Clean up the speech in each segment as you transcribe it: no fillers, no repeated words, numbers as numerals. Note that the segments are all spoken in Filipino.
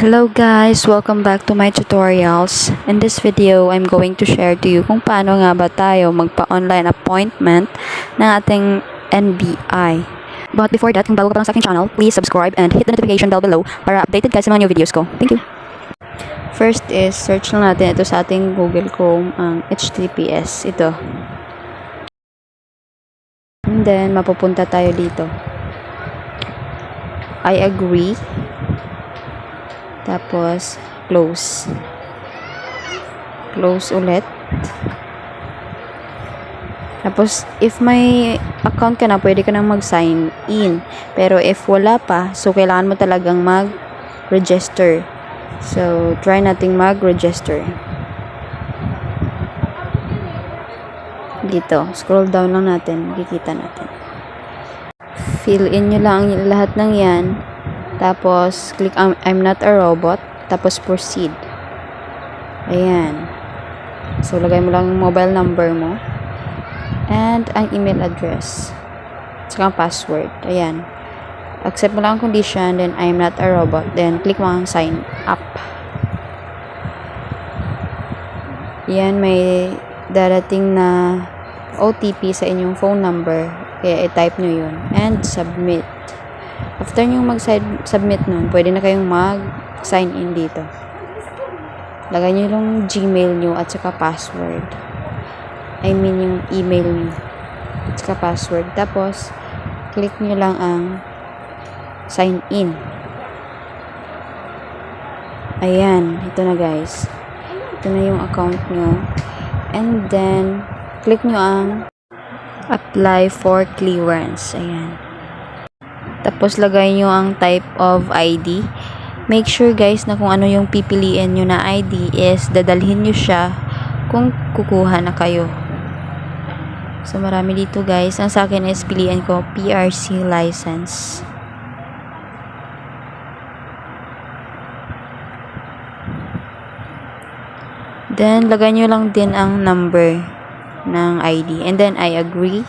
Hello guys! Welcome back to my tutorials. In this video, I'm going to share to you kung paano nga ba tayo magpa-online appointment ng ating NBI. But before that, kung bago ka pa lang sa aking channel, please subscribe and hit the notification bell below para updated ka sa mga new videos ko. Thank you! First is, search lang natin ito sa ating Google Chrome, ang HTTPS. Ito. And then, mapupunta tayo dito. I agree. Tapos, close. Close ulit. Tapos, if may account ka na, pwede ka nang mag-sign in. Pero if wala pa, so kailangan mo talagang mag-register. So, try nating mag-register. Dito, scroll down lang natin, makikita natin. Fill in nyo lang lahat ng yan. Tapos, click I'm not a robot. Tapos, proceed. Ayan. So, lagay mo lang yung mobile number mo. And, ang email address. Saka ang password. Ayan. Accept mo lang ang condition. Then, I'm not a robot. Then, click mo ang sign up. Ayan, may darating na OTP sa inyong phone number. Kaya, i-type nyo yun. And, submit. After nyo mag-submit nun, pwede na kayong mag-sign in dito. Lagay nyo yung Gmail nyo at saka password. I mean yung email nyo at saka password. Tapos, click nyo lang ang sign in. Ayan. Ito na guys. Ito na yung account nyo. And then, click nyo ang apply for clearance. Ayan. Tapos, lagay nyo ang type of ID. Make sure, guys, na kung ano yung pipiliin nyo na ID is dadalhin nyo siya kung kukuha na kayo. So, marami dito, guys. Ang sa akin is piliin ko PRC license. Then, lagay nyo lang din ang number ng ID. And then, I agree.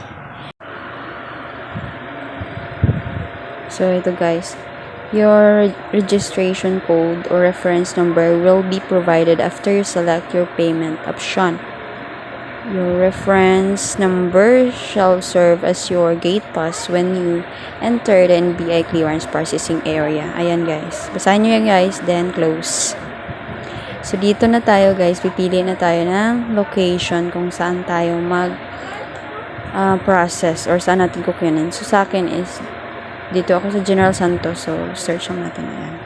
So, ito guys, your registration code or reference number will be provided after you select your payment option. Your reference number shall serve as your gate pass when you enter the NBI clearance processing area. Ayan guys. Basahin nyo yan guys, then close. So, dito na tayo guys. Pipili na tayo ng location kung saan tayo process or saan natin kukunin. So, sa akin is dito ako sa General Santos. So, search lang natin yan.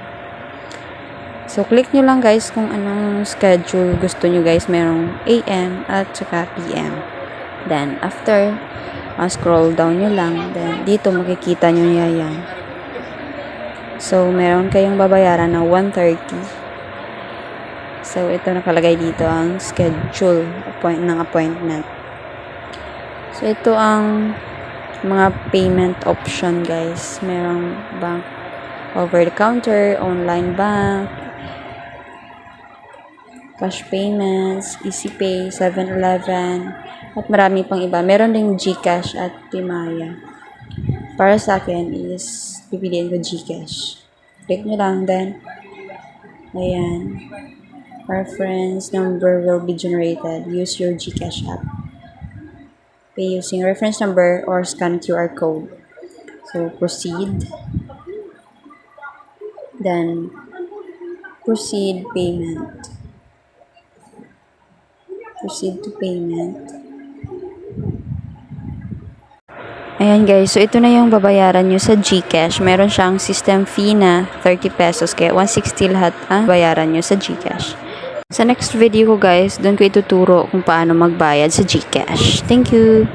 So, click nyo lang guys kung anong schedule gusto nyo guys. Merong AM at saka PM. Then, after, scroll down nyo lang. Then, dito makikita nyo yan. So, meron kayong babayaran na 130. So, ito nakalagay dito ang schedule ng appointment. So, ito ang mga payment option guys. Merong bank over the counter, online bank, cash payments, EasyPay, 7-Eleven, at marami pang iba. Meron ding GCash at Pimaya. Para sa akin is pipiliin ko GCash. Click nyo lang, then ayan, reference number will be generated. Use your GCash app. Pay using reference number or scan QR code. So, proceed. Then, proceed payment. Proceed to payment. Ayan guys, so ito na yung babayaran nyo sa GCash. Meron siyang system fee na 30 pesos. Kaya 160 lahat ang bayaran nyo sa GCash. Sa next video ko guys, doon ko ituturo kung paano magbayad sa GCash. Thank you!